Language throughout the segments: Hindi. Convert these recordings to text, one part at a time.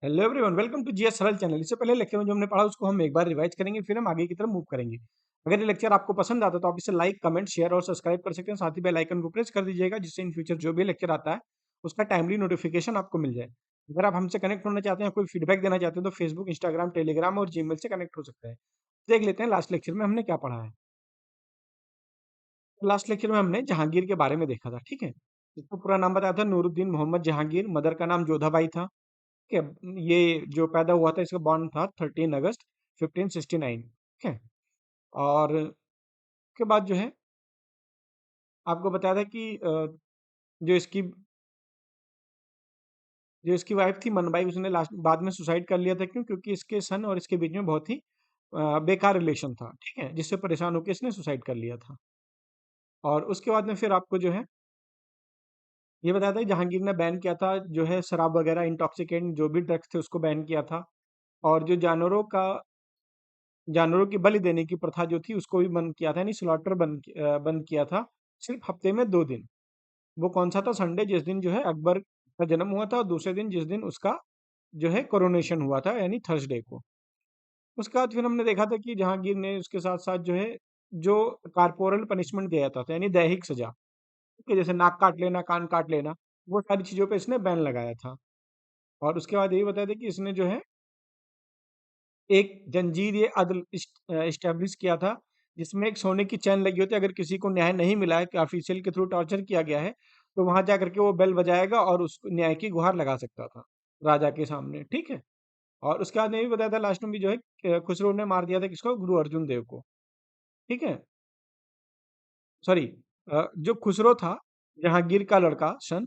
Hello everyone, welcome to GS Saral channel. इससे पहले लेक्चर में जो हमने पढ़ा उसको हम एक बार रिवाइज करेंगे, फिर हम आगे की तरफ मूव करेंगे। अगर ये लेक्चर आपको पसंद आता है तो आप इसे लाइक, कमेंट, शेयर और सब्सक्राइब कर सकते हैं। साथ ही बेल आइकन को प्रेस कर दीजिएगा, जिससे इन फ्यूचर जो भी लेक्चर आता है उसका टाइमली नोटिफिकेशन आपको मिल जाए। अगर आप हमसे कनेक्ट होना चाहते हैं, कोई फीडबैक देना चाहते हैं तो फेसबुक, इंस्टाग्राम, टेलीग्राम और जीमेल से कनेक्ट हो सकते हैं। देख लेते हैं लास्ट लेक्चर में हमने क्या पढ़ा है। लास्ट लेक्चर में हमने जहांगीर के बारे में देखा था, ठीक है। इसका पूरा नाम बताया था नूरुद्दीन मोहम्मद जहांगीर। मदर का नाम जोधाबाई था। ठीक है, ये जो पैदा हुआ था इसका बॉर्न था 13 अगस्त 1569। ठीक है। और उसके बाद जो है आपको बताया था कि जो इसकी जो इसकी वाइफ थी मनबाई, उसने लास्ट बाद में सुसाइड कर लिया था। क्यों? क्योंकि इसके सन और इसके बीच में बहुत ही बेकार रिलेशन था, ठीक है, जिससे परेशान होकर इसने सुसाइड कर लिया था। और उसके बाद में फिर आपको जो है ये बताया था कि जहांगीर ने बैन किया था जो है शराब वगैरह, इंटॉक्सिकेंट जो भी ड्रग्स थे उसको बैन किया था। और जो जानवरों की बलि देने की प्रथा जो थी उसको भी बंद किया था, यानी स्लॉटर बंद किया था। सिर्फ हफ्ते में 2 दिन। वो कौन सा था? संडे, जिस दिन जो है अकबर का जन्म हुआ था, और दूसरे दिन जिस दिन उसका जो है कोरोनेशन हुआ था, यानी थर्सडे को। उसके बाद फिर हमने देखा था कि जहांगीर ने उसके साथ साथ जो है जो कारपोरल पनिशमेंट दिया जाता था, यानी दैहिक सजा, ठीक है, जैसे नाक काट लेना, कान काट लेना, वो सारी चीजों पे इसने बैन लगाया था। और उसके बाद यही बताया था कि इसने जो है एक जंजीर ये अदल इस्टेब्लिश किया था, जिसमें एक सोने की चैन लगी होती है। अगर किसी को न्याय नहीं मिला है कि ऑफिशियल के थ्रू टॉर्चर किया गया है, तो वहां जा करके वो बेल बजाएगा और उस न्याय की गुहार लगा सकता था राजा के सामने, ठीक है। और उसके बाद ये भी बताया था लास्ट में भी जो है खुसरो ने मार दिया था किसको? गुरु अर्जुन देव को, ठीक है। सॉरी, जो खुसरो था, जहांगीर का लड़का सन,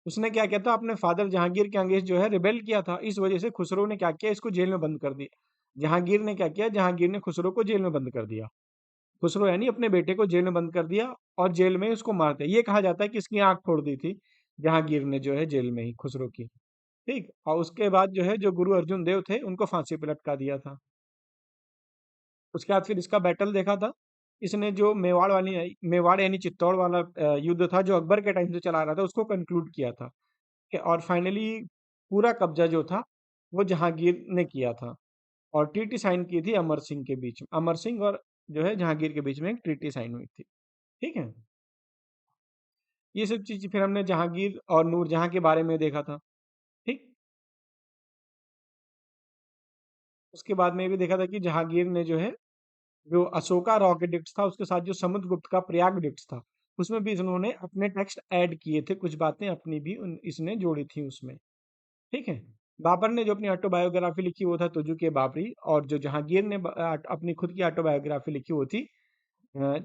उसने क्या किया था? अपने फादर जहांगीर के अगेंस्ट जो है रिबेल किया था। इस वजह से खुसरो ने क्या किया? इसको जेल में बंद कर दिया। जहांगीर ने क्या किया? जहांगीर ने खुसरो को जेल में बंद कर दिया। खुसरो यानी अपने बेटे को जेल में बंद कर दिया और जेल में ही उसको मार दिया। ये कहा जाता है कि इसकी आंख फोड़ दी थी जहांगीर ने जो है जेल में ही खुसरो की, ठीक। और उसके बाद जो है जो गुरु अर्जुन देव थे उनको फांसी पे लटका दिया था। उसके बाद फिर इसका बैटल देखा था। इसने जो मेवाड़ यानी चित्तौड़ वाला युद्ध था जो अकबर के टाइम से चला रहा था, उसको कंक्लूड किया था। और फाइनली पूरा कब्जा जो था वो जहांगीर ने किया था। और ट्रीटी साइन की थी अमर सिंह के बीच में। अमर सिंह और जो है जहांगीर के बीच में एक ट्रीटी साइन हुई थी, ठीक है। ये सब चीज फिर हमने जहांगीर और नूरजहां के बारे में देखा था, ठीक। उसके बाद में ये भी देखा था कि जहांगीर ने जो है जो अशोका रॉक एडिक्ट था उसके साथ जो समुद्रगुप्त का प्रयाग एडिक्ट था, उसमें भी इन्होंने अपने टेक्स्ट ऐड किए थे, कुछ बातें अपनी भी इसने जोड़ी थी उसमें, ठीक है। बाबर ने जो अपनी ऑटोबायोग्राफी लिखी वो था तुजु के बाबरी। और जो जहांगीर ने अपनी खुद की ऑटोबायोग्राफी लिखी वो थी अ,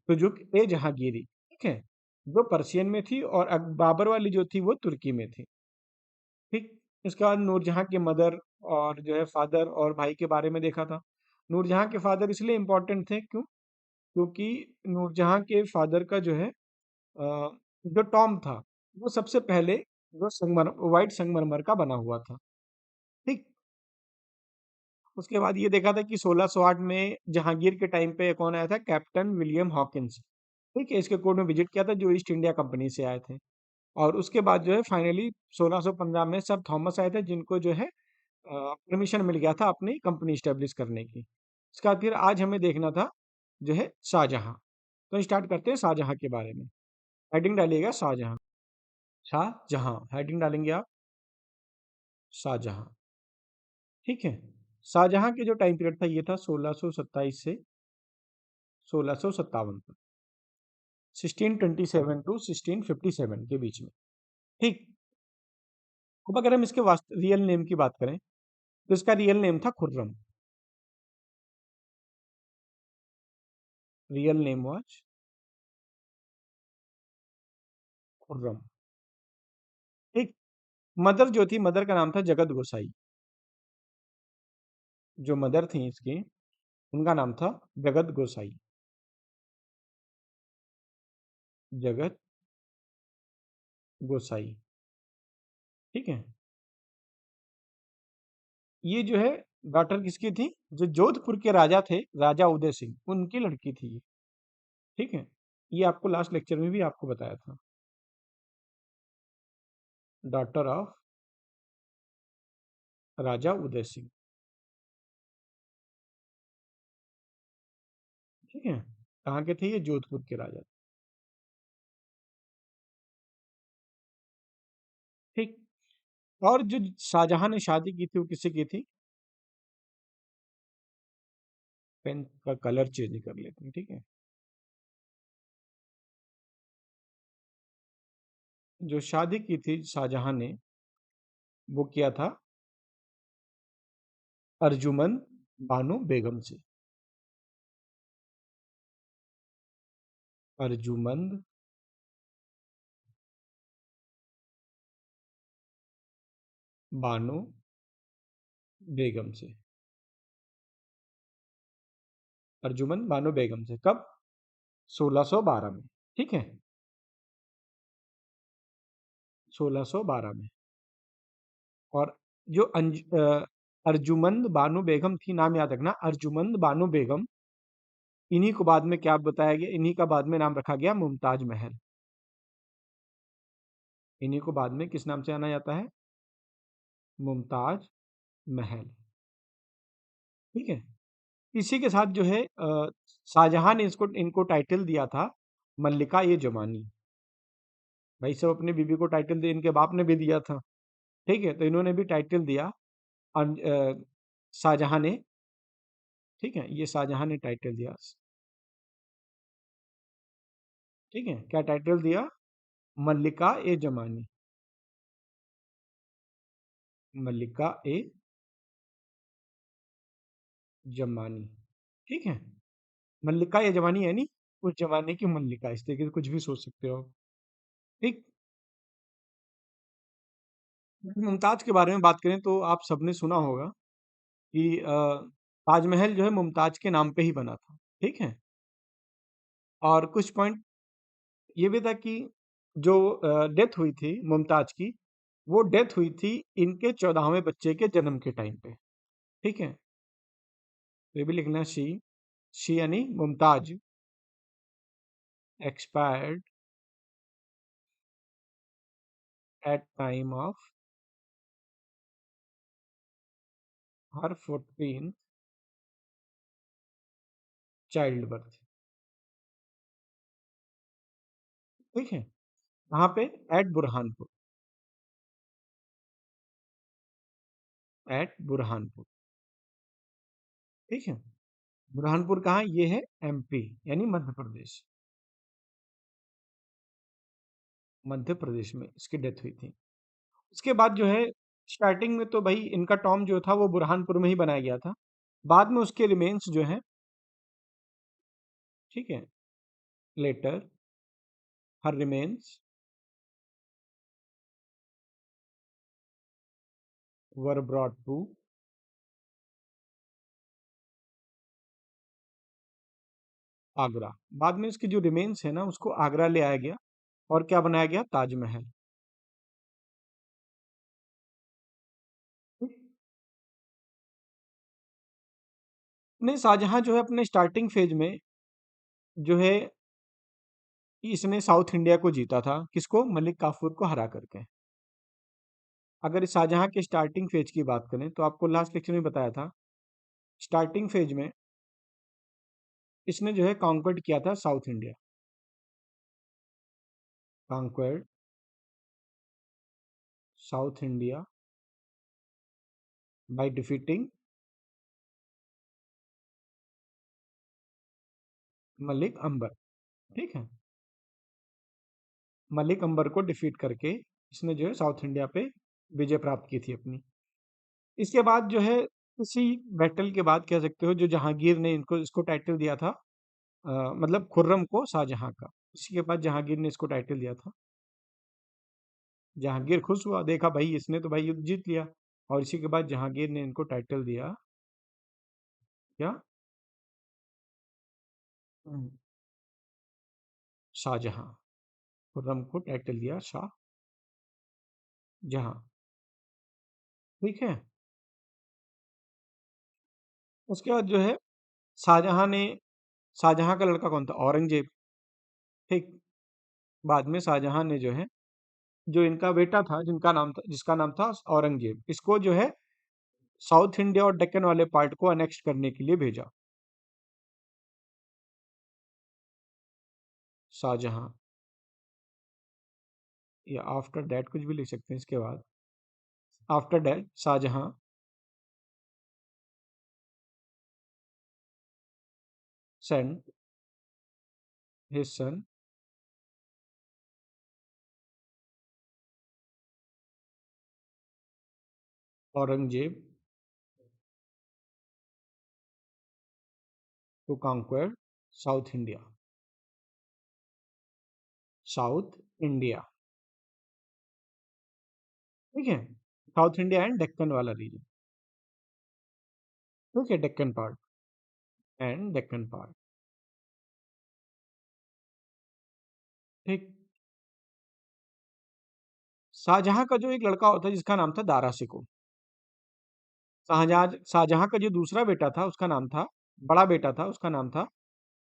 तुजुक ए जहांगीरी, ठीक है, जो पर्शियन में थी। और बाबर वाली जो थी वो तुर्की में थी, ठीक। इसके बाद नूरजहां के मदर और जो है फादर और भाई के बारे में देखा था। नूरजहां के फादर इसलिए इम्पोर्टेंट थे क्यों? क्योंकि नूरजहां के फादर का जो है जो टॉम था वो सबसे पहले जो वाइट संगमरमर का बना हुआ था, ठीक। उसके बाद ये देखा था कि 1608 में जहांगीर के टाइम पे कौन आया था? कैप्टन विलियम हॉकिंस, ठीक है, इसके कोर्ट में विजिट किया था जो ईस्ट इंडिया कंपनी से आए थे। और उसके बाद जो है फाइनली 1615 में सर थॉमस आए थे, जिनको जो है परमिशन मिल गया था अपनी कंपनी स्टेब्लिश करने की। इसके बाद फिर आज हमें देखना था जो है शाहजहां। तो स्टार्ट करते हैं शाहजहां के बारे में। हेडिंग डालिएगा शाहजहां। शाहजहां हेडिंग डालेंगे आप, शाहजहां, ठीक है। शाहजहां के जो टाइम पीरियड था ये था 1627 से 1657 तक, 1627 टू 1657 के बीच में, ठीक। अब अगर हम इसके रियल नेम की बात करें तो इसका रियल नेम था Khurram. Real name was Khurram, ठीक। मदर जो थी, मदर का नाम था जगत गोसाई। जो मदर थी इसकी, उनका नाम था जगत गोसाई, जगत गोसाई, ठीक है। ये जो है डॉटर किसकी थी? जो जोधपुर के राजा थे, राजा उदय सिंह, उनकी लड़की थी ये, ठीक है। ये आपको लास्ट लेक्चर में भी आपको बताया था। डॉटर ऑफ राजा उदय सिंह। ठीक है, कहाँ के थे ये? जोधपुर के राजा। ठीक। और जो शाहजहां ने शादी की थी वो किससे की थी? पेन का कलर चेंज कर लेते हैं, ठीक है। जो शादी की थी शाहजहां ने, वो किया था अर्जुमंद बानो बेगम से। अर्जुमंद बानो बेगम से। अर्जुमंद बानो बेगम से कब? 1612 में। ठीक है, 1612 में। और जो अर्जुमंद बानो बेगम थी, नाम याद रखना, अर्जुमंद बानो बेगम। इन्हीं को बाद में क्या बताया गया? इन्हीं का बाद में नाम रखा गया मुमताज महल। इन्हीं को बाद में किस नाम से जाना जाता है? मुमताज महल। ठीक है। इसी के साथ जो है शाहजहां ने इसको इनको टाइटल दिया था मल्लिका ये जमानी। भाई सब अपनी बीबी को टाइटल दे, इनके बाप ने भी दिया था। ठीक है, तो इन्होंने भी टाइटल दिया शाहजहां ने। ठीक है, ये शाहजहां ने टाइटल दिया। ठीक है, क्या टाइटल दिया? मल्लिका ए जमानी। मल्लिका ए जमानी। ठीक है, मल्लिका ए जमानी यानी उस जमाने की मल्लिका, इस तरीके से कुछ भी सोच सकते हो। ठीक। मुमताज के बारे में बात करें तो आप सबने सुना होगा कि ताजमहल जो है मुमताज के नाम पे ही बना था। ठीक है। और कुछ पॉइंट ये भी था कि जो डेथ हुई थी मुमताज की, वो डेथ हुई थी इनके 14वें बच्चे के जन्म के टाइम पे। ठीक है, तो ये भी लिखना, शी यानी Mumtaz expired at time of her 14th child birth. ठीक है, कहाँ पे? एट बुरहानपुर। एट बुरहानपुर। ठीक है, बुरहानपुर कहाँ? ये है एमपी यानी मध्य प्रदेश। मध्य प्रदेश में इसकी डेथ हुई थी। उसके बाद जो है स्टार्टिंग में तो भाई इनका टॉम जो था वो बुरहानपुर में ही बनाया गया था। बाद में उसके रिमेन्स जो है, ठीक है, later her remains were brought to Agra. बाद में इसके जो रिमेन्स है ना उसको आगरा ले आया गया और क्या बनाया गया? ताजमहल। नहीं, शाहजहां जो है अपने स्टार्टिंग फेज में जो है इसने साउथ इंडिया को जीता था। किसको? मलिक काफूर को हरा करके। अगर इस शाहजहां के स्टार्टिंग फेज की बात करें तो आपको लास्ट लेक्चर में बताया था, स्टार्टिंग फेज में इसने जो है कॉन्क्वर्ट किया था south India. Conquered south India by defeating Malik Ambar. ठीक है, मलिक अंबर को डिफीट करके इसने जो है साउथ इंडिया पे विजय प्राप्त की थी अपनी। इसके बाद जो है इसी बैटल के बाद कह सकते हो जो जहांगीर ने इनको इसको टाइटल दिया था, मतलब खुर्रम को शाहजहां का। इसी के बाद जहांगीर ने इसको टाइटल दिया था। जहांगीर खुश हुआ, देखा भाई इसने तो भाई युद्ध जीत लिया। और इसी के बाद जहांगीर ने इनको टाइटल दिया क्या? हम्म, शाहजहां। खुर्रम को टाइटल दिया शाह जहां। ठीक है, उसके बाद जो है शाहजहां ने, शाहजहां का लड़का कौन था? औरंगजेब। ठीक। बाद में शाहजहां ने जो है, जो इनका बेटा था जिनका नाम था जिसका नाम था औरंगजेब, इसको जो है साउथ इंडिया और डेक्कन वाले पार्ट को अनेक्स्ट करने के लिए भेजा? शाहजहां, या आफ्टर दैट कुछ भी लिख सकते हैं इसके बाद। After that Shahjahan sent his son Aurangzeb to conquer south India. South India, ठीक है। साउथ इंडिया एंड डेक्कन वाला रीजन, ठीक है, Deccan part and Deccan part, ठीक। शाहजहां का जो एक लड़का होता है जिसका नाम था दारा सिको, शाहजहां शाहजहां का जो दूसरा बेटा था उसका नाम था, बड़ा बेटा था उसका नाम था,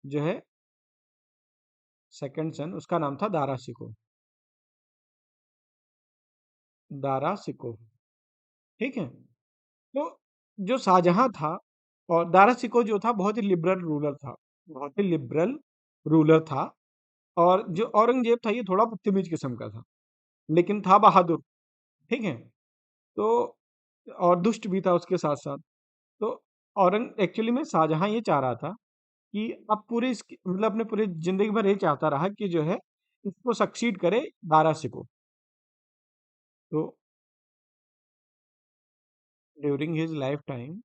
जो है सेकंड सन, उसका नाम था दारा सिको। दारा सिको, ठीक है। तो जो शाहजहां था, और दारा सिको जो था बहुत ही लिबरल रूलर था, बहुत ही लिबरल रूलर था। और जो औरंगजेब था ये थोड़ा बदतमीज किस्म का था, लेकिन था बहादुर, ठीक है। तो और दुष्ट भी था उसके साथ साथ। तो औरंग एक्चुअली में शाहजहां ये चाह रहा था कि अब पूरे इसकी मतलब अपने पूरे जिंदगी भर ये चाहता रहा कि जो है इसको सक्सीड करे दारा सिको। तो during his lifetime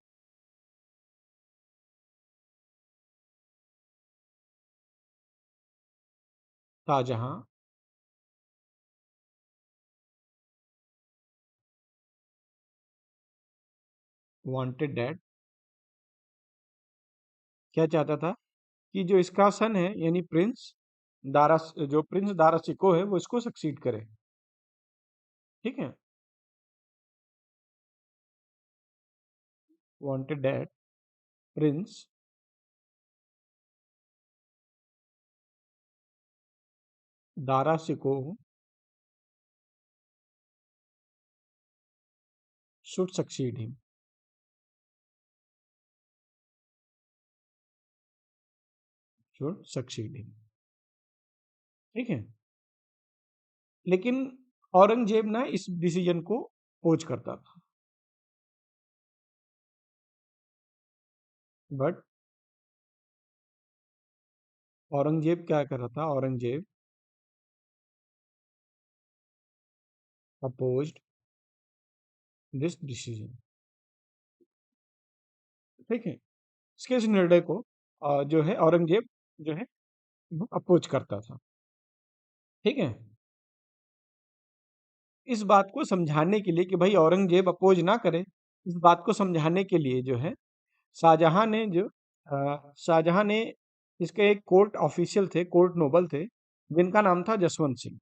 Shahjahan wanted that, क्या चाहता था कि जो इसका सन है यानी प्रिंस दारा, जो प्रिंस दारा सिको है वो इसको सक्सीड करे, ठीक है। Wanted that Prince Dara सिको should succeed him, should succeed him, ठीक है। लेकिन औरंगजेब ना इस डिसीजन को अपोज करता था, बट औरंगजेब क्या कर रहा था, औरंगजेब अपोज्ड दिस डिसीजन, ठीक है। इसके इस निर्णय को जो है औरंगजेब जो है वो अपोज करता था, ठीक है। इस बात को समझाने के लिए कि भाई औरंगजेब अपोज ना करे, इस बात को समझाने के लिए जो है शाहजहां ने जो शाहजहां ने इसके एक कोर्ट ऑफिशियल थे, कोर्ट नोबल थे, जिनका नाम था जसवंत सिंह,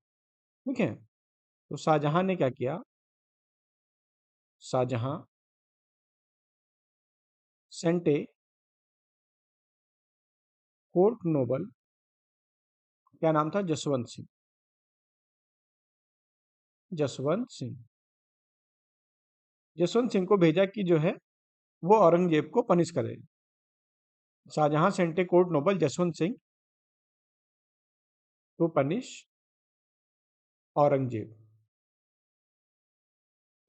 ठीक है। तो शाहजहां ने क्या किया, शाहजहां सेंटे कोर्ट नोबल, क्या नाम था, जसवंत सिंह, जसवंत सिंह, जसवंत सिंह को भेजा कि जो है वो औरंगजेब को पनिश करे। Shahjahan sent court noble Jaswant Singh to punish Aurangzeb,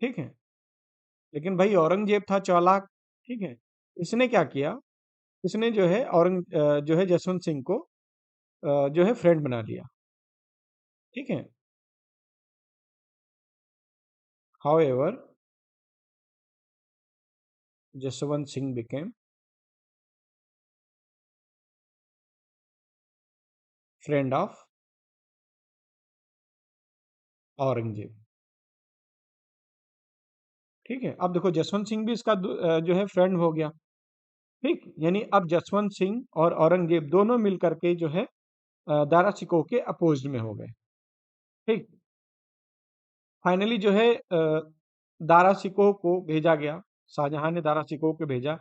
ठीक है। लेकिन भाई औरंगजेब था चालाक, ठीक है। इसने क्या किया, इसने जो है जो है जसवंत सिंह को जो है फ्रेंड बना लिया, ठीक है। However Jaswant Singh became friend of Aurangzeb, ठीक है। अब देखो जसवंत सिंह भी इसका जो है फ्रेंड हो गया, ठीक। यानी अब जसवंत सिंह और औरंगजेब दोनों मिल करके जो है दारा शिकोह के अपोज में हो गए, ठीक। फाइनली जो है दारा शिकोह को भेजा गया, शाहजहां ने दारा शिकोह को भेजा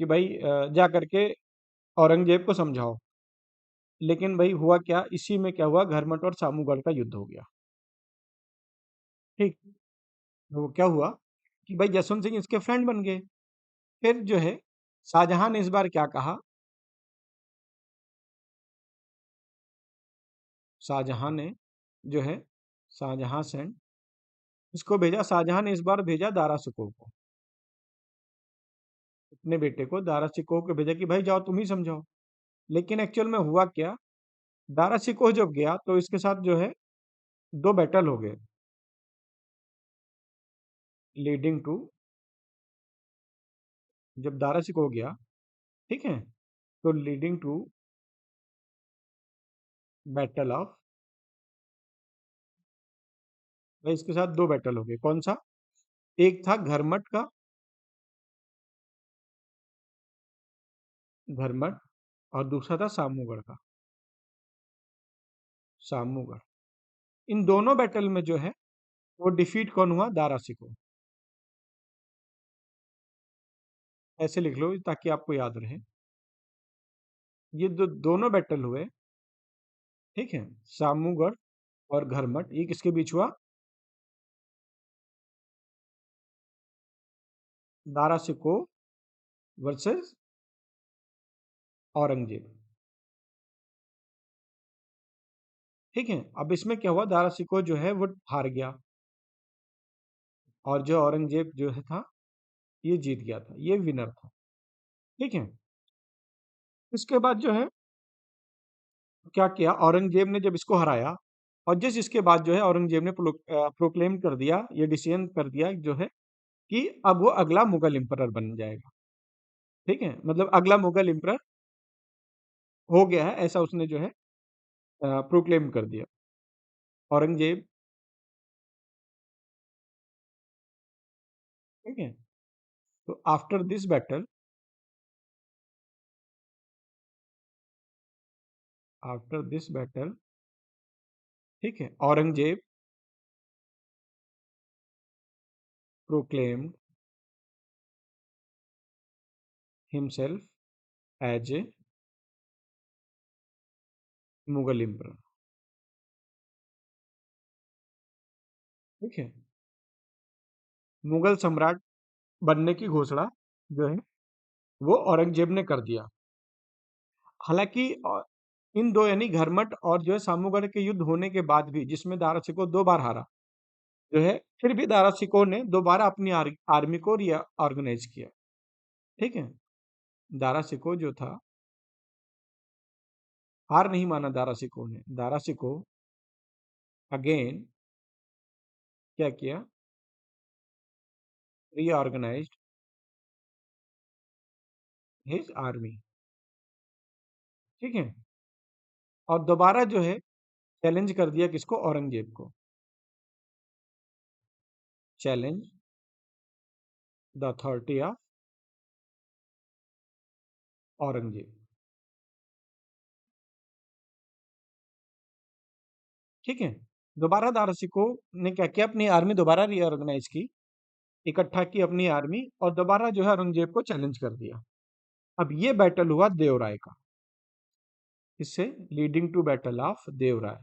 कि भाई जा करके औरंगजेब को समझाओ। लेकिन भाई हुआ क्या, इसी में क्या हुआ, घरमट और सामूगढ़ का युद्ध हो गया, ठीक। तो वो क्या हुआ, कि भाई जसवंत सिंह इसके फ्रेंड बन गए। फिर जो है शाहजहां ने इस बार क्या कहा, शाहजहां ने जो है शाहजहां सेंड इसको भेजा, शाहजहां ने इस बार भेजा दारा शिकोह को, अपने बेटे को दारा शिकोह को भेजा कि भाई जाओ तुम ही समझाओ। लेकिन एक्चुअल में हुआ क्या, दारा शिकोह जब गया तो इसके साथ जो है दो बैटल हो गए, लीडिंग टू, जब दारा शिकोह गया, ठीक है, तो लीडिंग टू बैटल ऑफ, भाई इसके साथ दो बैटल हो गए। कौन सा, एक था घरमट का, घरमट, और दूसरा था सामूगढ़ का, सामूगढ़। इन दोनों बैटल में जो है वो डिफीट कौन हुआ, दारा शिकोह। ऐसे लिख लो ताकि आपको याद रहे। ये दोनों बैटल हुए, ठीक है, सामूगढ़ और घरमट, ये किसके बीच हुआ, दारा शिकोह वर्सेस औरंगजेब। ठीक है, अब इसमें क्या हुआ, दारा शिकोह जो है वो हार गया और जो औरंगजेब जो है था ये जीत गया था, ये विनर था। ठीक है, इसके बाद जो है क्या किया, औरंगजेब ने जब इसको हराया और जिस इसके बाद जो है औरंगजेब ने प्रोक्लेम कर दिया, ये डिसीजन कर दिया जो है कि अब वो अगला मुगल एम्परर बन जाएगा। ठीक है, मतलब अगला मुगल एम्परर हो गया है, ऐसा उसने जो है प्रोक्लेम कर दिया औरंगजेब। ठीक है, तो after this battle, after this battle, ठीक है, Aurangzeb proclaimed himself as a Mughal emperor. ठीक है, मुगल सम्राट बनने की घोषणा जो है वो औरंगजेब ने कर दिया। हालांकि इन दो यानी घरमट और जो है सामूगढ़ के युद्ध होने के बाद भी, जिसमें दारा शिकोह दो बार हारा, जो है फिर भी दारा शिकोह ने दोबारा अपनी आर्मी को रीऑर्गेनाइज किया। ठीक है, दारा शिकोह जो था, हार नहीं माना दारा शिकोह ने, दारा शिकोह अगेन क्या किया, रीऑर्गेनाइज्ड हिज आर्मी। ठीक है, और दोबारा जो है चैलेंज कर दिया किसको, औरंगजेब को, challenge the authority of Aurangzeb. ठीक है, दोबारा दारा शिकोह ने क्या किया, अपनी आर्मी दोबारा रीऑर्गेनाइज की, इकट्ठा की अपनी आर्मी और दोबारा जो है औरंगजेब को चैलेंज कर दिया। अब ये बैटल हुआ देवराय का, इससे leading to battle of Deorai,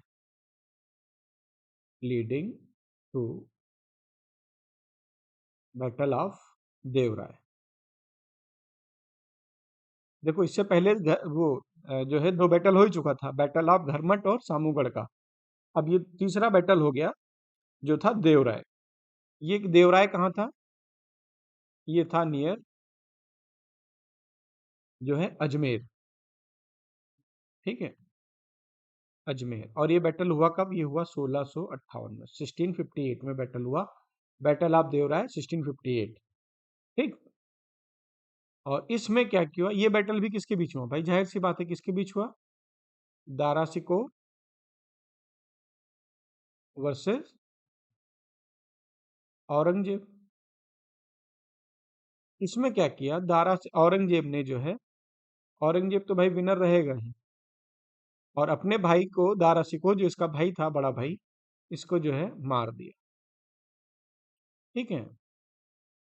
leading to battle of Deorai. देखो इससे पहले वो जो है दो बैटल हो ही चुका था, बैटल ऑफ घरमट और सामूगढ़ का। अब ये तीसरा बैटल हो गया जो था देवराय। ये देवराय कहाँ था, ये था नियर जो है अजमेर। ठीक है, अजमेर। और ये बैटल हुआ कब, ये हुआ 1658 में, 1658 में बैटल हुआ, बैटल ऑफ देवराय 1658। ठीक, और इसमें क्या किया, ये बैटल भी किसके बीच हुआ भाई, जाहिर सी बात है किसके बीच हुआ, दारा शिकोह वर्सेस औरंगजेब। इसमें क्या किया, औरंगजेब ने जो है, औरंगजेब तो भाई विनर रहेगा ही, और अपने भाई को दारा शिकोह जो इसका भाई था, बड़ा भाई, इसको जो है मार दिया। ठीक है,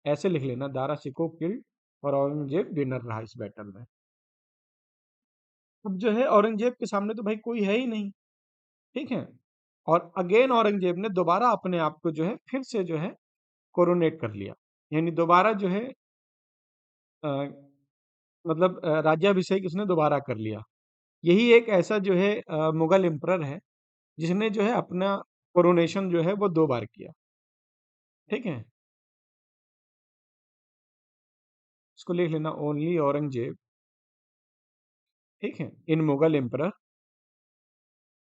ऐसे लिख लेना, दारा शिकोह किल्ड और औरंगजेब विनर रहा इस बैटल में। अब जो है औरंगजेब के सामने तो भाई कोई है ही नहीं। ठीक है, और अगेन औरंगजेब ने दोबारा अपने आप को जो है फिर से जो है कोरोनेट कर लिया। यानी दोबारा जो है अ, मतलब राज्याभिषेक इसने दोबारा कर लिया। यही एक ऐसा जो है मुगल एम्परर है जिसने जो है अपना कोरोनेशन जो है वो 2 बार किया। ठीक है? इसको लिख लेना ओनली औरंगजेब, ठीक है? इन मुगल एम्परर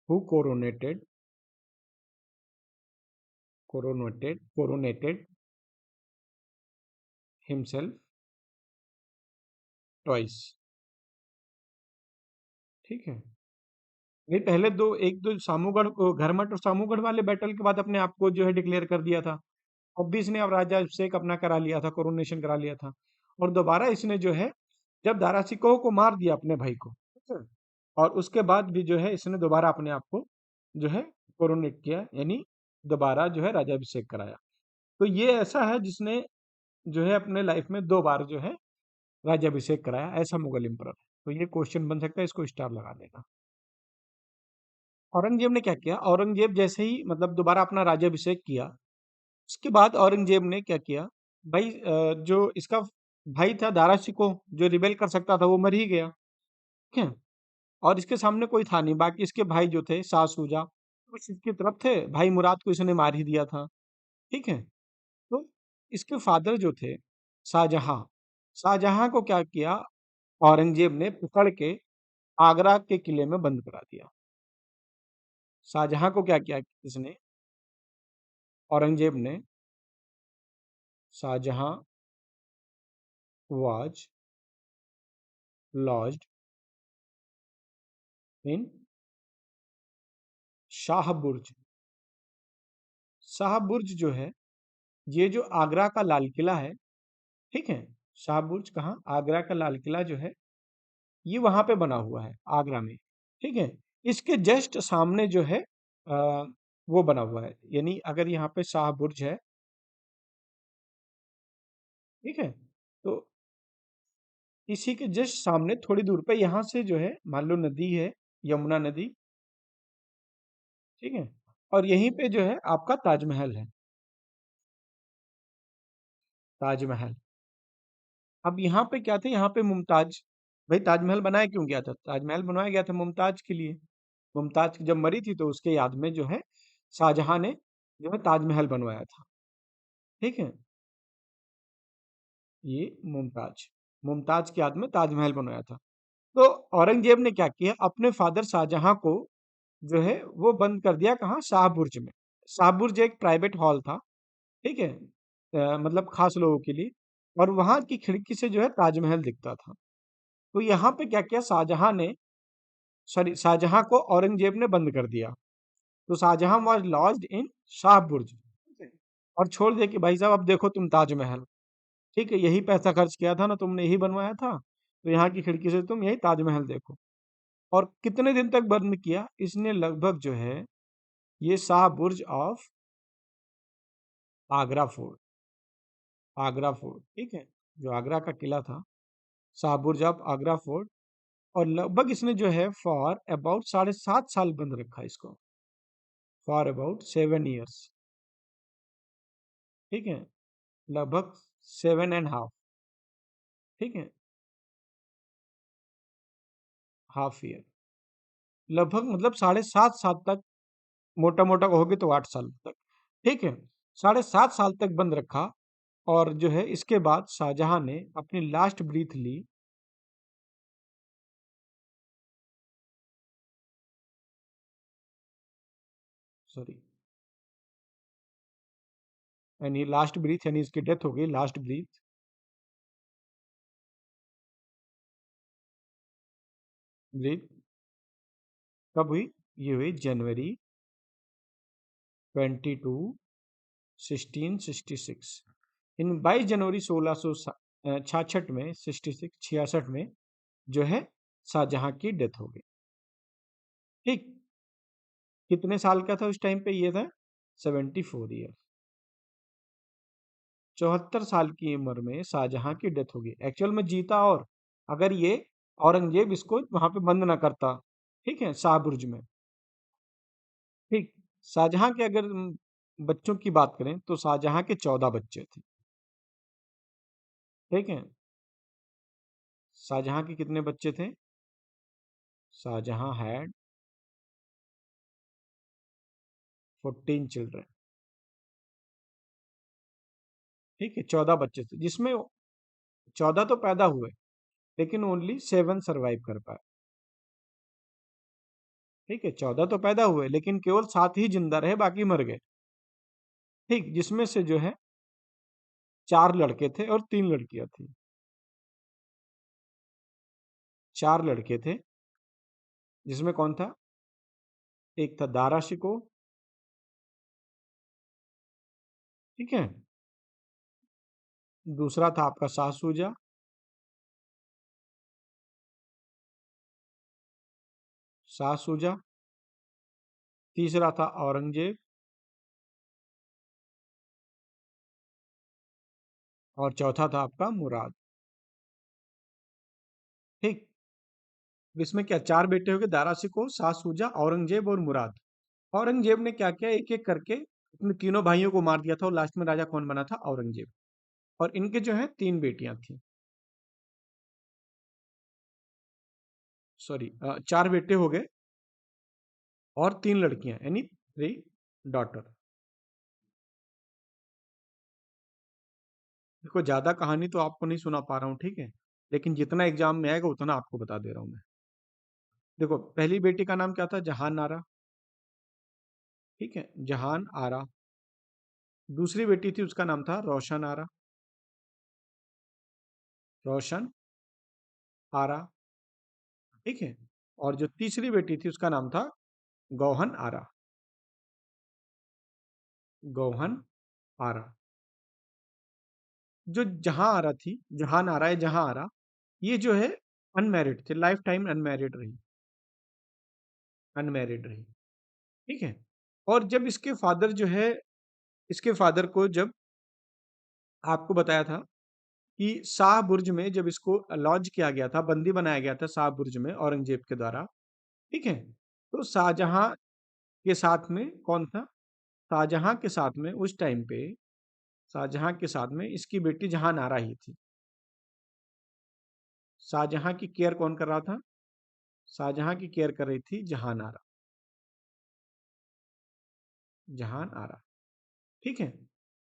हू कोरोनेटेड हिमसेल्फ ट्वाइस। ठीक है? नहीं पहले दो एक तो सामूगढ़ घरमट और सामूगढ़ वाले बैटल के बाद अपने आप को जो है डिक्लेयर कर दिया था। अब भी इसने अब राज्याभिषेक अपना करा लिया था, कोरोनेशन करा लिया था। और दोबारा इसने जो है जब दारा सिकोह को मार दिया अपने भाई को, ठीक है? और उसके बाद भी जो है इसने दोबारा अपने आप को जो है कोरोनेट किया, यानी दोबारा जो है राज्याभिषेक कराया। तो ये ऐसा है जिसने जो है अपने लाइफ में 2 बार जो है राज्याभिषेक कराया, ऐसा मुगल एम्परर। तो ये क्वेश्चन बन सकता है, इसको स्टार लगा देना। औरंगजेब ने क्या किया? औरंगजेब जैसे ही मतलब दोबारा अपना राज्याभिषेक किया, उसके बाद औरंगजेब ने क्या किया? भाई जो इसका भाई था दारा शिकोह जो रिबेल कर सकता था वो मर ही गया, ठीक है? और इसके सामने कोई था नहीं, बाकी इसके भाई जो थे शाह सूजा कुछ इसकी तरफ थे, भाई मुराद को इसने मार ही दिया था, ठीक है? तो इसके फादर जो थे शाहजहां, शाहजहां को क्या किया? औरंगजेब ने पकड़ के आगरा के किले में बंद करा दिया। शाहजहां को क्या किया इसने? औरंगजेब ने शाहजहां वाज लॉज्ड इन शाह बुर्ज। शाह बुर्ज जो है ये जो आगरा का लाल किला है, ठीक है? शाह बुर्ज कहाँ? आगरा का लाल किला जो है ये वहां पे बना हुआ है आगरा में, ठीक है? इसके जस्ट सामने जो है वो बना हुआ है, यानी अगर यहाँ पे शाह बुर्ज है, ठीक है? तो इसी के जस्ट सामने थोड़ी दूर पे यहाँ से जो है मान लो नदी है, यमुना नदी, ठीक है? और यहीं पे जो है आपका ताजमहल है, ताजमहल। अब यहाँ पे क्या थे? यहाँ पे मुमताज, भाई ताजमहल बनाया क्यों गया था? ताजमहल बनवाया गया था मुमताज के लिए। मुमताज जब मरी थी तो उसके याद में जो है शाहजहां ने जो है ताजमहल बनवाया था, ठीक है? ये मुमताज, मुमताज की याद में ताजमहल बनवाया था। तो औरंगजेब ने क्या किया? अपने फादर शाहजहां को जो है वो बंद कर दिया, कहाँ? शाहबुर्ज में। शाहबुर्ज एक प्राइवेट हॉल था, ठीक है? मतलब खास लोगों के लिए, और वहां की खिड़की से जो है ताजमहल दिखता था। तो यहाँ पे क्या किया शाहजहां ने, सॉरी शाहजहां को औरंगजेब ने बंद कर दिया। तो शाहजहां वाज लॉज्ड इन शाहबुर्ज, और छोड़ दिया कि भाई साहब अब देखो तुम ताजमहल, ठीक है? यही पैसा खर्च किया था ना, तुमने यही बनवाया था, तो यहाँ की खिड़की से तुम यही ताजमहल देखो। और कितने दिन तक बंद किया इसने? लगभग जो है ये Shah Burj of Agra fort, Agra fort, ठीक है? जो आगरा का किला था, शाह बुर्ज ऑफ आगरा फोर्ट। और लगभग इसने जो है फॉर अबाउट 7.5 साल बंद रखा इसको, फॉर अबाउट 7 ईयर्स, ठीक है? लगभग 7.5, ठीक है? हाफ ईयर, लगभग मतलब 7.5 साल तक, मोटा मोटा कहोगे तो 8 साल तक, ठीक है? 7.5 साल तक बंद रखा। और जो है इसके बाद शाहजहां ने अपनी लास्ट ब्रीथ ली, सॉरी, यानी लास्ट ब्रीथ यानी इसकी डेथ हो गई, लास्ट ब्रीथ, ब्रीथ कब हुई? ये हुई जनवरी 22, 1666। इन 22 जनवरी 1666 में, 66 में जो है शाहजहां की डेथ हो गई, ठीक? कितने साल का था उस टाइम पे? ये था 74 ईयर, 74 साल की उम्र में शाहजहां की डेथ हो गई। एक्चुअल में जीता, और अगर ये औरंगजेब इसको वहां पे बंद ना करता, ठीक है, शाहबुर्ज में, ठीक? शाहजहां के अगर बच्चों की बात करें तो शाहजहां के 14 बच्चे थे, ठीक है। शाहजहां के कितने बच्चे थे? Shahjahan had 14 children. ठीक है, 14 बच्चे थे, जिसमें 14 तो पैदा हुए, लेकिन ओनली 7 सरवाइव कर पाए। ठीक है, 14 तो पैदा हुए, लेकिन केवल 7 ही जिंदा रहे, बाकी मर गए। ठीक, जिसमें से जो है 4 लड़के थे और 3 लड़कियां थी। 4 लड़के थे, जिसमें कौन था? एक था दारा शिकोह। ठीक है। दूसरा था आपका शाह सूजा। शाह सूजा। तीसरा था औरंगजेब। और चौथा था आपका मुराद। ठीक। इसमें क्या 4 बेटे हो गए? दारा शिकोह, शाह सूजा, औरंगजेब और मुराद। औरंगजेब ने क्या किया, एक एक करके अपने तीनों भाइयों को मार दिया था, और लास्ट में राजा कौन बना था? औरंगजेब। और इनके जो है 3 बेटियां थी। सॉरी, 4 बेटे हो गए और 3 लड़कियां, यानी 3 डॉटर। देखो, ज्यादा कहानी तो आपको नहीं सुना पा रहा हूँ, ठीक है, लेकिन जितना एग्जाम में आएगा उतना आपको बता दे रहा हूँ मैं। देखो, पहली बेटी का नाम क्या था? जहान आरा। ठीक है, जहान आरा। दूसरी बेटी थी, उसका नाम था रोशन आरा। रोशन आरा। ठीक है। और जो तीसरी बेटी थी, उसका नाम था गौहन आरा। गौहन आरा। जो जहां आरा थी, जहान आरा है, जहां आरा, ये जो है अनमैरिड थे, लाइफ टाइम अनमैरिड रही। अनमैरिड रही। ठीक है। और जब इसके फादर जो है, इसके फादर को जब आपको बताया था कि शाह बुर्ज में जब इसको लॉन्च किया गया था, बंदी बनाया गया था शाह बुर्ज में औरंगजेब के द्वारा। ठीक है। तो शाहजहां के साथ में कौन था? शाहजहां के साथ में उस टाइम पे, शाहजहां के साथ में इसकी बेटी जहां आरा ही थी। शाहजहां की केयर कौन कर रहा था? शाहजहां की केयर कर रही थी जहां आरा। जहां आरा। ठीक है।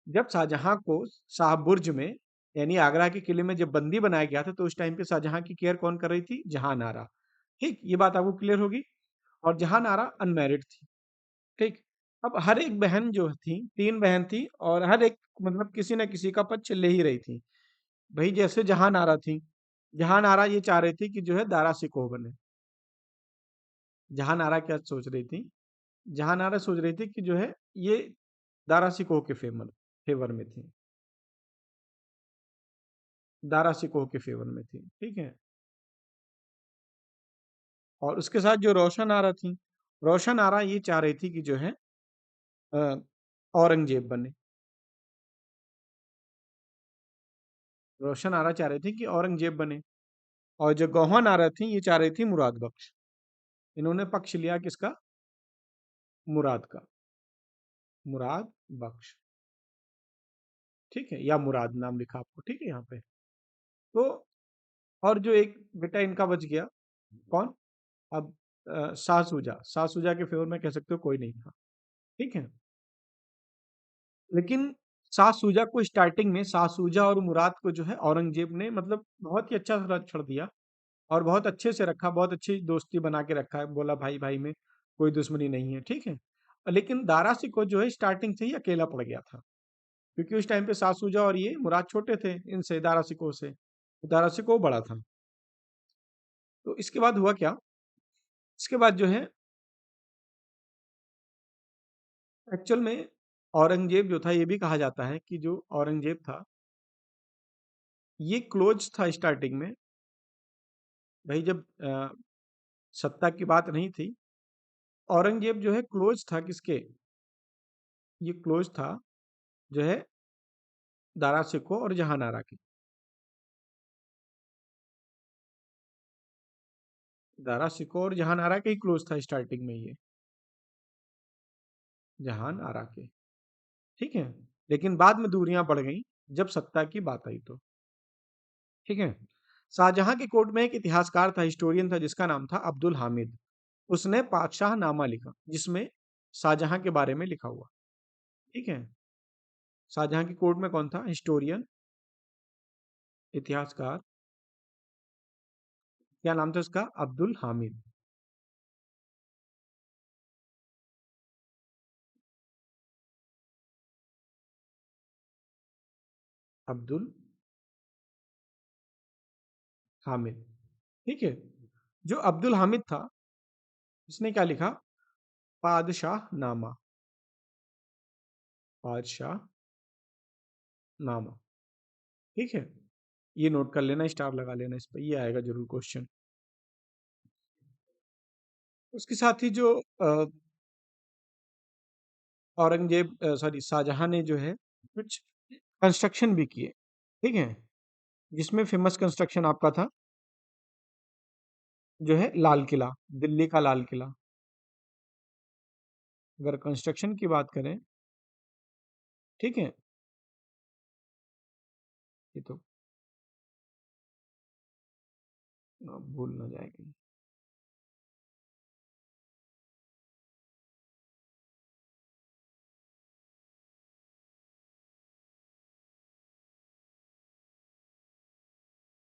जब शाहजहां को शाहबुर्ज में, यानी आगरा के किले में जब बंदी बनाया गया था, तो उस टाइम पे शाहजहां की केयर कौन कर रही थी? जहां आरा। ठीक, ये बात आपको क्लियर होगी। और जहां आरा अनमैरिड थी। ठीक। अब हर एक बहन जो थी, 3 बहन थी, और हर एक मतलब किसी न किसी का पक्ष ले ही रही थी। भाई जैसे जहां आरा थी, जहां आरा ये चाह रही थी कि जो है दारा सिकोह बने। जहां आरा क्या सोच रही थी? जहां आरा सोच रही थी कि जो है ये दारा सिकोह के फेवर में थी। दारा सिकोह के फेवर में थी। ठीक है। और उसके साथ जो रोशन आरा थी, रोशन आरा ये चाह रही थी कि जो है अ, औरंगजेब बने। रोशन आरा चाह रही थी कि औरंगजेब बने। और जो गौहन आरा थी, ये चाह रही थी मुराद बख्श। इन्होंने पक्ष लिया किसका? मुराद का। मुराद बख्श। ठीक है, या मुराद नाम लिखा आपको, ठीक है यहाँ पे। तो और जो एक बेटा इनका बच गया, कौन? अब शाह सूजा। शाह सूजा के फेवर में कह सकते हो कोई नहीं था। ठीक है। लेकिन शाह सूजा को स्टार्टिंग में, शाह सूजा और मुराद को जो है औरंगजेब ने मतलब बहुत ही अच्छा संरक्षण दिया, और बहुत अच्छे से रखा, बहुत अच्छी दोस्ती बना के रखा है, बोला भाई भाई में कोई दुश्मनी नहीं है। ठीक है। लेकिन दारा सिकोह जो है स्टार्टिंग से ही अकेला पड़ गया था, क्योंकि उस टाइम पे शाह सूजा और ये मुराद छोटे थे इनसे, दारा सिकोह से। दारा सिकोह बड़ा था। तो इसके बाद हुआ क्या? इसके बाद जो है एक्चुअल में औरंगजेब जो था, ये भी कहा जाता है कि जो औरंगजेब था, ये क्लोज था स्टार्टिंग में। भाई जब सत्ता की बात नहीं थी, औरंगजेब जो है क्लोज था किसके? ये क्लोज था जो है दारा सिकोह और जहानारा के। दारा सिकोह और जहानारा के ही क्लोज था स्टार्टिंग में ये। जहानारा के। ठीक है। लेकिन बाद में दूरियां बढ़ गई जब सत्ता की बात आई तो। ठीक है। शाहजहां के कोर्ट में एक इतिहासकार था, हिस्टोरियन था, जिसका नाम था अब्दुल हामिद। उसने पातशाह नामा लिखा, जिसमें शाहजहां के बारे में लिखा हुआ। ठीक है। शाहजहां की कोर्ट में कौन था? हिस्टोरियन, इतिहासकार। क्या नाम था उसका? अब्दुल हामिद। अब्दुल हामिद। ठीक है। जो अब्दुल हामिद था, इसने क्या लिखा? पादशाह नामा। पादशाह नामा। ठीक है। ये नोट कर लेना, स्टार लगा लेना इस पर, ये आएगा जरूर क्वेश्चन। उसके साथ ही जो औरंगजेब, सॉरी, शाहजहां ने जो है कुछ कंस्ट्रक्शन भी किए। ठीक है। जिसमें फेमस कंस्ट्रक्शन आपका था जो है लाल किला, दिल्ली का लाल किला। अगर कंस्ट्रक्शन की बात करें, ठीक है, ये तो भूल ना जाएगी।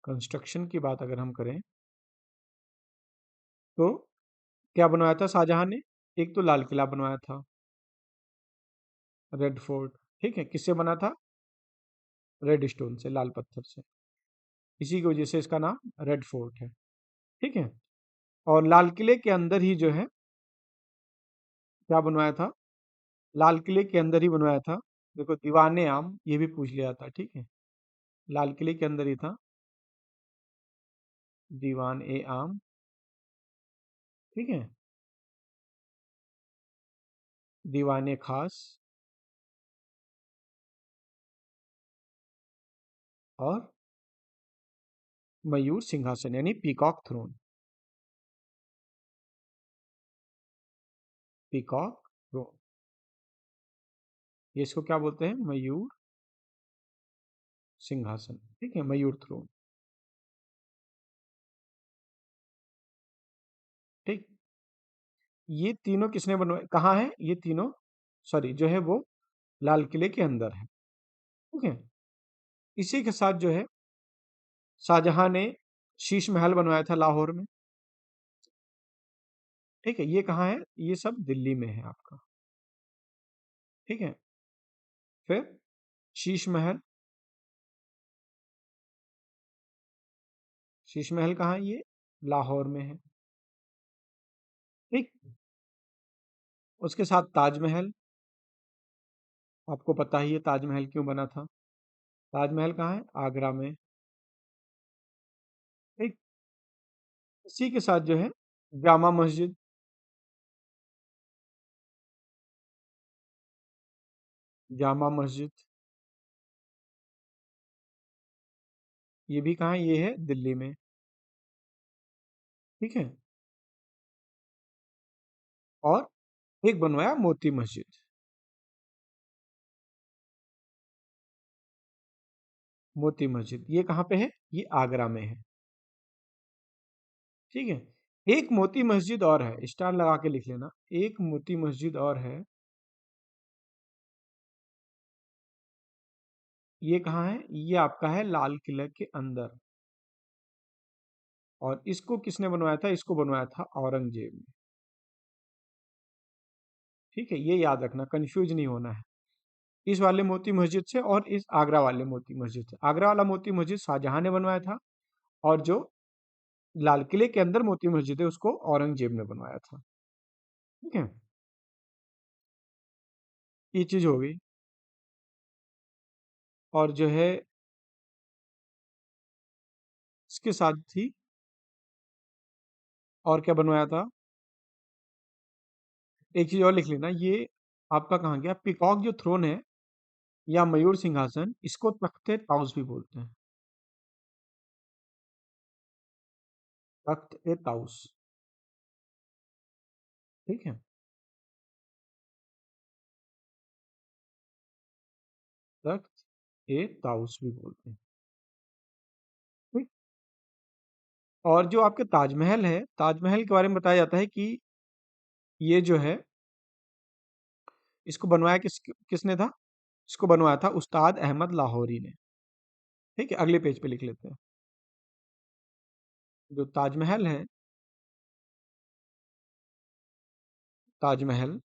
कंस्ट्रक्शन की बात अगर हम करें तो क्या बनवाया था शाहजहां ने? एक तो लाल किला बनवाया था, रेड फोर्ट। ठीक है। किससे बना था? रेड स्टोन से, लाल पत्थर से। इसी की वजह से इसका नाम रेड फोर्ट है। ठीक है। और लाल किले के अंदर ही जो है क्या बनवाया था? लाल किले के अंदर ही बनवाया था। देखो, दीवाने आम, ये भी पूछ लिया था। ठीक है। लाल किले के अंदर ही था दीवान ए आम। ठीक है। दीवाने खास और मयूर सिंहासन, यानी पीकॉक थ्रोन। पीकॉक थ्रोन, ये इसको क्या बोलते हैं? मयूर सिंहासन। ठीक है, मयूर थ्रोन। ठीक। ये तीनों किसने बनवाए? कहाँ है ये तीनों? सॉरी, जो है वो लाल किले के अंदर है। ठीक है। इसी के साथ जो है शाहजहां ने शीश महल बनवाया था लाहौर में। ठीक है। ये कहाँ है? ये सब दिल्ली में है आपका। ठीक है। फिर शीश महल, शीश महल कहाँ है? ये लाहौर में है। ठीक। उसके साथ ताजमहल, आपको पता ही है ताजमहल क्यों बना था। ताजमहल कहाँ है? आगरा में। ठीक। इसी के साथ जो है जामा मस्जिद, जामा मस्जिद, ये भी कहाँ है? ये है दिल्ली में। ठीक है। और एक बनवाया मोती मस्जिद। मोती मस्जिद ये कहाँ पे है? ये आगरा में है। ठीक है। एक मोती मस्जिद और है, स्टार लगा के लिख लेना। एक मोती मस्जिद और है, ये कहाँ है? ये आपका है लाल किले के अंदर। और इसको किसने बनवाया था? इसको बनवाया था औरंगजेब ने। ठीक है, ये याद रखना, कंफ्यूज नहीं होना है इस वाले मोती मस्जिद से और इस आगरा वाले मोती मस्जिद से। आगरा वाला मोती मस्जिद शाहजहां ने बनवाया था, और जो लाल किले के अंदर मोती मस्जिद है उसको औरंगजेब ने बनवाया था। ठीक है। ये चीज हो गई। और जो है इसके साथ ही और क्या बनवाया था? एक चीज और लिख लेना, ये आपका कहाँ गया? पीकॉक जो थ्रोन है या मयूर सिंहासन, इसको तख्ते ताउस भी बोलते हैं। तख्त ए ताउस। ठीक है। तख्त ए ताउस भी बोलते हैं। और जो आपके ताजमहल है, ताजमहल के बारे में बताया जाता है कि ये जो है, इसको बनवाया किसने था? इसको बनवाया था उस्ताद अहमद लाहौरी ने। ठीक है, अगले पेज पे लिख लेते हैं। जो ताजमहल है, ताजमहल,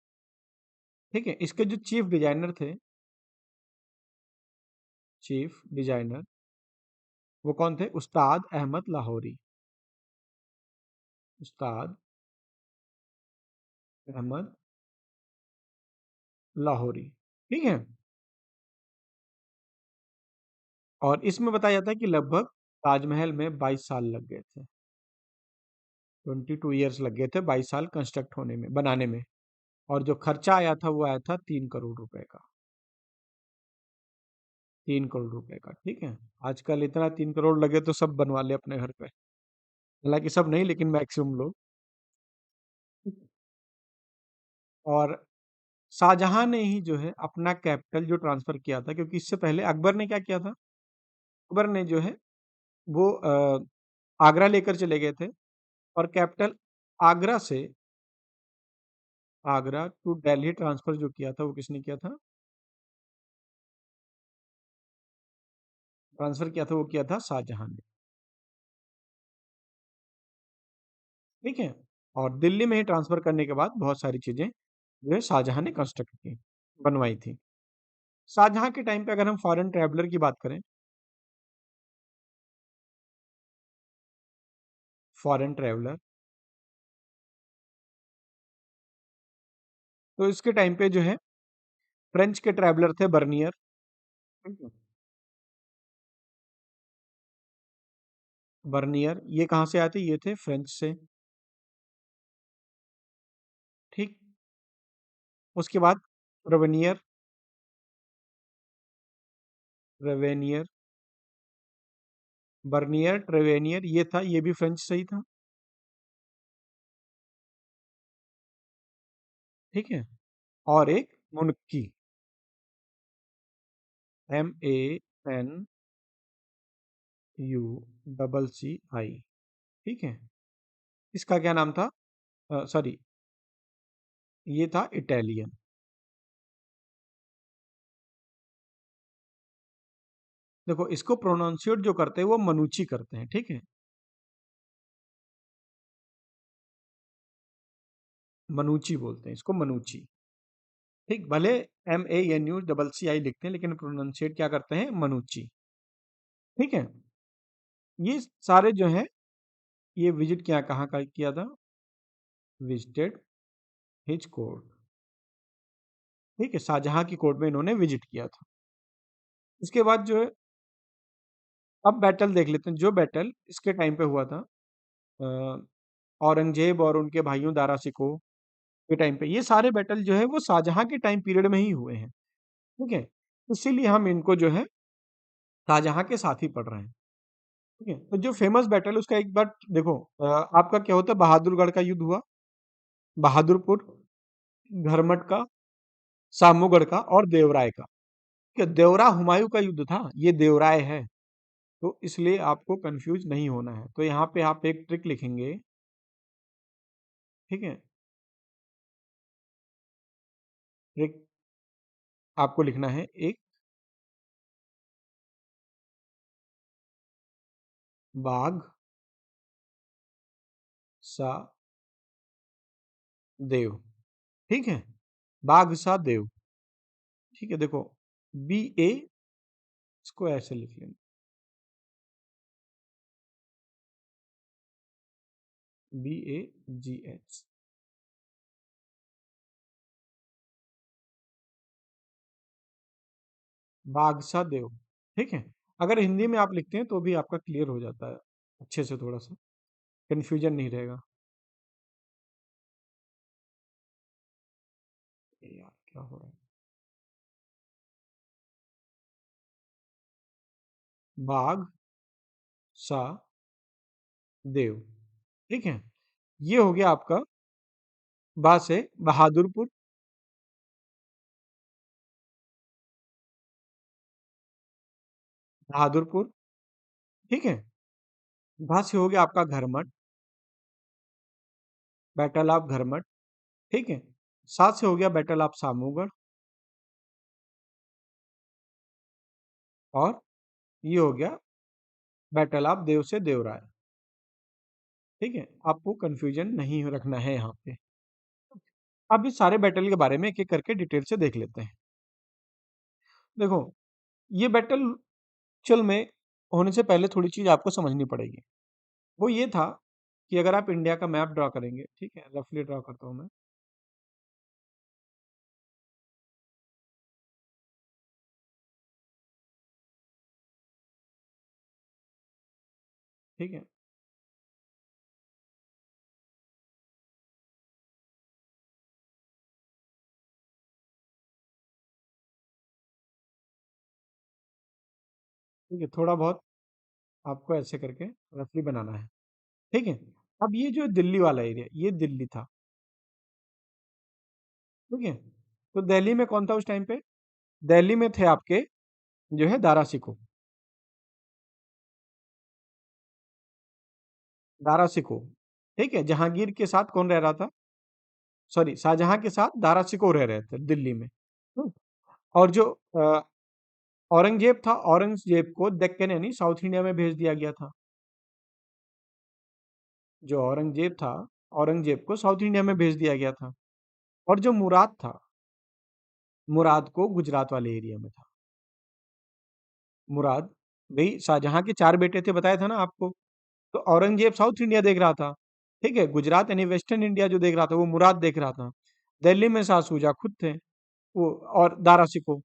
ठीक है, इसके जो चीफ डिजाइनर थे, चीफ डिजाइनर, वो कौन थे? उस्ताद अहमद लाहौरी। उस्ताद अहमद लाहौरी, ठीक है। और इसमें बताया जाता है कि लगभग ताजमहल में 22 साल लग गए थे। 22 ईयर्स लग गए थे, 22 साल कंस्ट्रक्ट होने में, बनाने में। और जो खर्चा आया था वो आया था 3 करोड़ रुपए का। 3 करोड़ रुपए का, ठीक है। आजकल इतना 3 करोड़ लगे तो सब बनवा ले अपने घर पे। हालांकि सब नहीं, लेकिन मैक्सिमम लोग। और शाहजहां ने ही जो है अपना कैपिटल जो ट्रांसफर किया था, क्योंकि इससे पहले अकबर ने क्या किया था? अकबर ने जो है वो आगरा लेकर चले गए थे, और कैपिटल आगरा से, आगरा टू दिल्ली ट्रांसफर जो किया था वो किसने किया था? ट्रांसफर किया था, वो किया था शाहजहां ने। ठीक है। और दिल्ली में ही ट्रांसफर करने के बाद बहुत सारी चीजें जो है शाहजहां ने कंस्ट्रक्ट की, बनवाई थी। शाहजहां के टाइम पे अगर हम फॉरेन ट्रैवलर की बात करें, फॉरेन ट्रैवलर, तो इसके टाइम पे जो है फ्रेंच के ट्रैवलर थे, बर्नियर। ठीक है। बर्नियर ये कहाँ से आए थे? ये थे फ्रेंच से। ठीक। उसके बाद रेवेनियर, रेवेनियर, बर्नियर, ट्रेवेनियर, ये था, ये भी फ्रेंच से ही था। ठीक है। और एक मुनक्की, MANUCCI, ठीक है। इसका क्या नाम था? सॉरी, ये था इटालियन। देखो, इसको प्रोनाउंसिएट जो करते हैं वो मनुची करते हैं, ठीक है। मनुची बोलते हैं इसको, मनुची। ठीक, भले MANUCCI लिखते हैं, लेकिन प्रोनाउंसिएट क्या करते हैं? मनुची। ठीक है। ये सारे जो है, ये विजिट किया, कहाँ का किया था? Visited his court. ठीक है, शाहजहां की कोर्ट में इन्होंने विजिट किया था। इसके बाद जो है, अब बैटल देख लेते हैं। जो बैटल इसके टाइम पे हुआ था, अ, औरंगजेब और उनके भाइयों दारा सिकोह के टाइम पे, ये सारे बैटल जो है वो शाहजहां के टाइम पीरियड में ही हुए हैं। ठीक है। इसीलिए हम इनको जो है शाहजहां के साथ ही पढ़ रहे हैं। ठीक है। तो जो फेमस बैटल, उसका एक बार देखो, आपका क्या होता है? बहादुरगढ़ का युद्ध हुआ, बहादुरपुर, घरमट का, सामूगढ़ का, और देवराय का। ठीक है, देवरा हुमायूं का युद्ध था, ये देवराय है। तो इसलिए आपको कंफ्यूज नहीं होना है। तो यहाँ पे आप एक ट्रिक लिखेंगे। ठीक है। ट्रिक आपको लिखना है एक, बाघ सा देव। ठीक है, बाघ सा देव। ठीक है, देखो, BA, इसको ऐसे लिख लेंगे, BAGH। बाघ सा देव। ठीक है। अगर हिंदी में आप लिखते हैं तो भी आपका क्लियर हो जाता है अच्छे से, थोड़ा सा कंफ्यूजन नहीं रहेगा। ये यार क्या हो रहा है? बाघ सा देव। ठीक है। ये हो गया आपका बा से बहादुरपुर, बहादुरपुर। ठीक है। धा से हो गया आपका घरमट, बैटल ऑफ घरमट। ठीक है। सा से हो गया बैटल ऑफ सामूगढ़। और ये हो गया बैटल ऑफ देव से देवराय। ठीक है, आपको कंफ्यूजन नहीं रखना है यहाँ पे। अब इस सारे बैटल के बारे में एक एक करके डिटेल से देख लेते हैं। देखो, ये बैटल चल में होने से पहले थोड़ी चीज आपको समझनी पड़ेगी। वो ये था कि अगर आप इंडिया का मैप ड्रॉ करेंगे, ठीक है, रफली ड्रॉ करता हूँ मैं। ठीक है। ठीक है, थोड़ा बहुत आपको ऐसे करके रफली बनाना है। ठीक है। अब ये जो दिल्ली वाला एरिया, ये दिल्ली था। ठीक है। तो दिल्ली में कौन था उस टाइम पे? दिल्ली में थे आपके जो है दारा सिकोह। दारा सिकोह। ठीक है, जहांगीर के साथ कौन रह रहा था? सॉरी, शाहजहां के साथ दारा सिकोह रह रहे थे दिल्ली में। और जो औरंगजेब था, औरंगजेब को दक्कन यानी साउथ इंडिया में भेज दिया गया था। जो औरंगजेब था, औरंगजेब को साउथ इंडिया में भेज दिया गया था। और जो मुराद था, मुराद को गुजरात वाले एरिया में था। मुराद, भाई शाहजहां के चार बेटे थे, बताया था ना आपको। तो औरंगजेब साउथ इंडिया देख रहा था। ठीक है, गुजरात यानी वेस्टर्न इंडिया जो देख रहा था वो मुराद देख रहा था। दिल्ली में शाह सूजा खुद थे, वो और दारा सिकोह।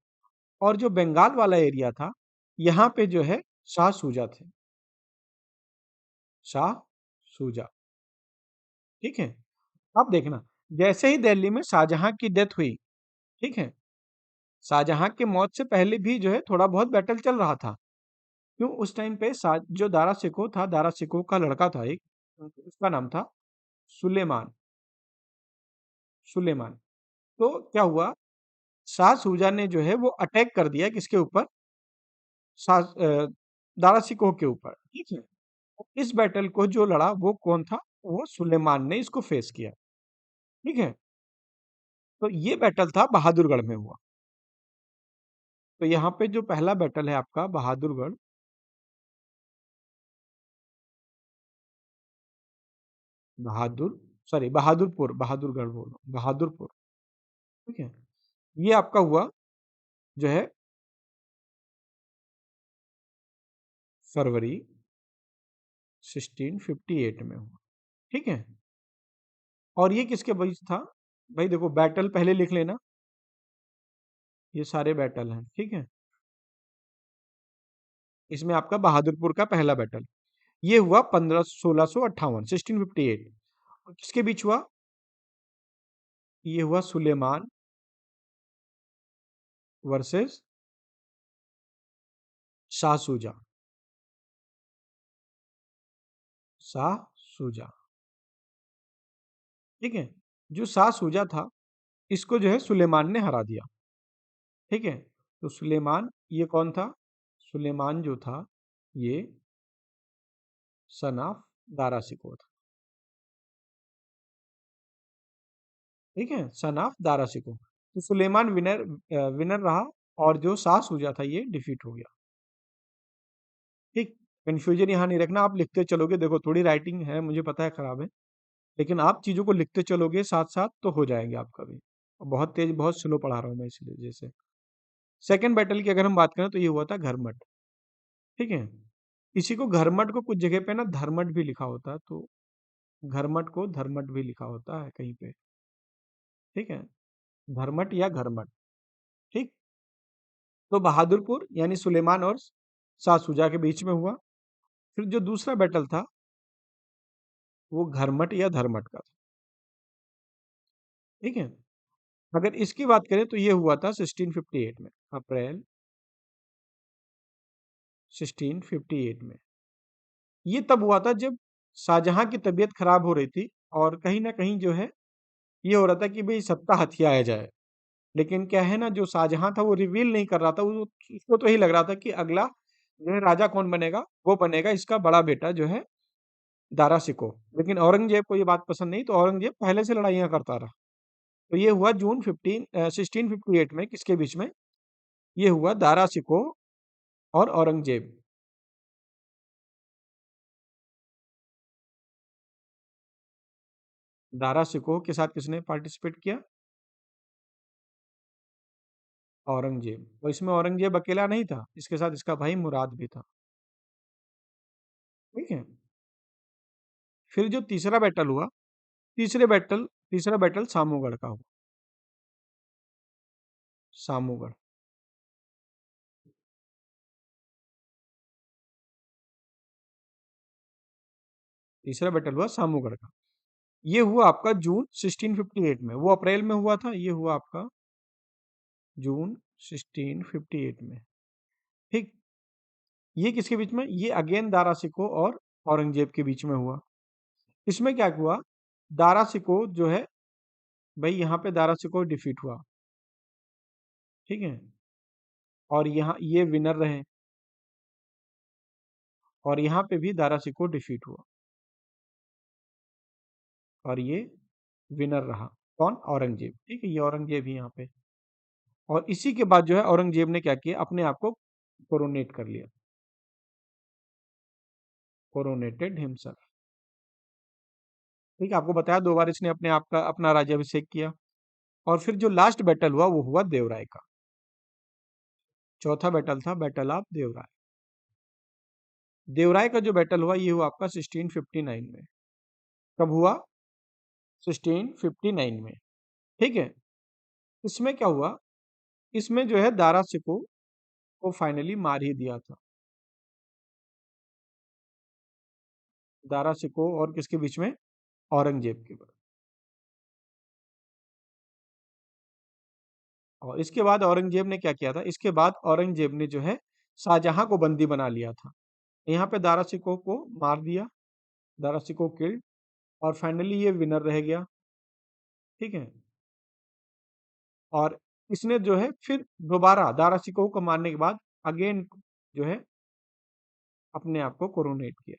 और जो बंगाल वाला एरिया था, यहाँ पे जो है शाह सूजा थे। शाह सूजा। ठीक है। अब देखना, जैसे ही दिल्ली में शाहजहां की डेथ हुई, ठीक है, शाहजहां के मौत से पहले भी जो है थोड़ा बहुत बैटल चल रहा था। क्यों? उस टाइम पे जो दारा सिकोह था, दारा सिकोह का लड़का था एक, उसका नाम था सुलेमान। सुलेमान। तो क्या हुआ, शाह सूजा ने जो है वो अटैक कर दिया किसके ऊपर? दारा सिकोह के ऊपर। ठीक है। इस बैटल को जो लड़ा वो कौन था? वो सुलेमान ने इसको फेस किया। ठीक है। तो ये बैटल था बहादुरगढ़ में हुआ। तो यहाँ पे जो पहला बैटल है आपका बहादुरगढ़, बहादुर सॉरी बहादुरपुर, बहादुरगढ़ बोल रहा हूँ, बहादुरपुर। ठीक है। ये आपका हुआ जो है फरवरी 1658 में हुआ। ठीक है। और ये किसके बीच था? भाई देखो, बैटल पहले लिख लेना, ये सारे बैटल हैं। ठीक है। इसमें आपका बहादुरपुर का पहला बैटल ये हुआ 1658। और किसके बीच हुआ? ये हुआ सुलेमान वर्सेस शाह सूजा। शाह सूजा। ठीक है। जो शाह सूजा था, इसको जो है सुलेमान ने हरा दिया। ठीक है। तो सुलेमान ये कौन था? सुलेमान जो था ये सन ऑफ दारा सिकोह था। ठीक है, सन ऑफ दारा सिकोह। तो सुलेमान विनर विनर रहा। और जो शाह सूजा था ये डिफीट हो गया। ठीक। कंफ्यूजन यहाँ नहीं रखना, आप लिखते चलोगे। देखो, थोड़ी राइटिंग है, मुझे पता है खराब है, लेकिन आप चीजों को लिखते चलोगे साथ साथ तो हो जाएंगे आपका भी। बहुत तेज, बहुत स्लो पढ़ा रहा हूँ मैं इसलिए। जैसे सेकंड बैटल की अगर हम बात करें तो ये हुआ था घरमट। ठीक है। इसी को घरमट को कुछ जगह पे ना धर्मट भी लिखा होता है, तो घरमट को धर्मट भी लिखा होता है कहीं पे। ठीक है, धर्मट या घरमट। ठीक। तो बहादुरपुर यानी सुलेमान और शाह सुजा के बीच में हुआ। फिर जो दूसरा बैटल था वो घरमट या धर्मट का था। ठीक है। अगर इसकी बात करें तो ये हुआ था 1658 में, अप्रैल 1658 में। ये तब हुआ था जब शाहजहां की तबीयत खराब हो रही थी, और कहीं ना कहीं जो है ये हो रहा था कि भाई सत्ता हथियाया जाए। लेकिन क्या है ना, जो शाहजहां था वो रिवील नहीं कर रहा था। उसको तो यही लग रहा था कि अगला जो है राजा कौन बनेगा, वो बनेगा इसका बड़ा बेटा जो है दारा शिकोह। लेकिन औरंगजेब को ये बात पसंद नहीं, तो औरंगजेब पहले से लड़ाइयाँ करता रहा। तो ये हुआ जून 1658 में, किसके बीच में? ये हुआ दारा शिकोह और औरंगजेब। दारा शिकोह के साथ किसने पार्टिसिपेट किया? औरंगजेब। और इसमें औरंगजेब अकेला नहीं था, इसके साथ इसका भाई मुराद भी था। ठीक है। फिर जो तीसरा बैटल हुआ, तीसरा बैटल सामूगढ़ का हुआ। सामूगढ़। तीसरा बैटल हुआ सामूगढ़ का। ये हुआ आपका जून 1658 में। वो अप्रैल में हुआ था, ये हुआ आपका जून 1658 में। ठीक। ये किसके बीच में? ये अगेन दारा शिकोह और औरंगजेब के बीच में हुआ। इसमें क्या हुआ? दारा शिकोह जो है, भाई यहाँ पे दारा शिकोह डिफीट हुआ। ठीक है। और यहाँ ये विनर रहे, और यहाँ पे भी दारा शिकोह डिफीट हुआ, और ये विनर रहा। कौन? औरंगजेब। ठीक है, ये औरंगजेब ही यहाँ पे। और इसी के बाद जो है औरंगजेब ने क्या किया? अपने आप को कोरोनेट कर लिया। Coronated himself. ठीक है, आपको बताया 2 बार इसने अपने आप का अपना राज्याभिषेक किया। और फिर जो लास्ट बैटल हुआ वो हुआ देवराय का। चौथा बैटल था बैटल ऑफ देवराय। देवराय का जो बैटल हुआ ये हुआ आपका 1659 में। कब हुआ? 1659 में। ठीक है। इसमें क्या हुआ? इसमें जो है दारा शिकोह को फाइनली मार ही दिया था। दारा शिकोह और किसके बीच में? औरंगजेब के बीच। और इसके बाद औरंगजेब ने क्या किया था? इसके बाद औरंगजेब ने जो है शाहजहां को बंदी बना लिया था। यहाँ पे दारा शिकोह को मार दिया, दारा शिकोह किल्ड, और फाइनली ये विनर रह गया। ठीक है। और इसने जो है फिर दोबारा दारा शिकोह को मारने के बाद अगेन जो है अपने आप को कोरोनेट किया।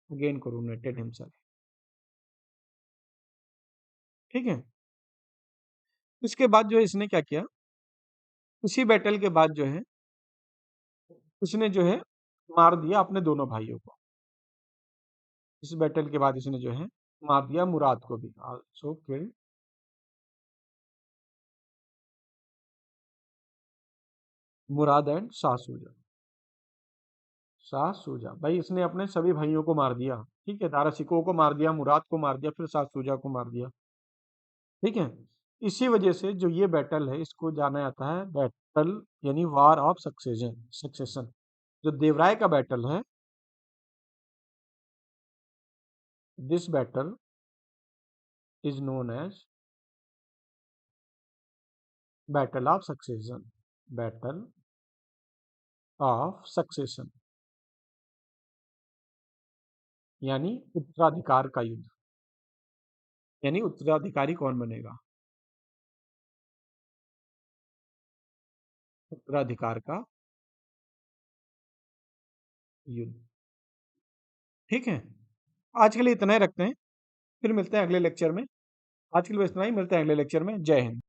Again coronated himself. ठीक है। इसके बाद जो है इसने क्या किया? इसी बैटल के बाद जो है इसने जो है मार दिया अपने दोनों भाइयों को। इस बैटल के बाद इसने जो है मार दिया मुराद को भी। Also killed Murad and Shah सूजा। शाह सूजा, भाई इसने अपने सभी भाइयों को मार दिया। ठीक है, दारा शिकोह को मार दिया, मुराद को मार दिया, फिर शाह सूजा को मार दिया। ठीक है। इसी वजह से जो ये बैटल है इसको जाना जाता है बैटल, यानी वार ऑफ सक्सेशन। जो देवराय का बैटल है, this battle is known as battle of succession. Battle of succession, यानी उत्तराधिकार का युद्ध। यानी उत्तराधिकारी कौन बनेगा? उत्तराधिकार का युद्ध। ठीक है। आज के लिए इतना ही रखते हैं, फिर मिलते हैं अगले लेक्चर में। आज के लिए बस इतना ही, मिलते हैं अगले लेक्चर में। जय हिंद।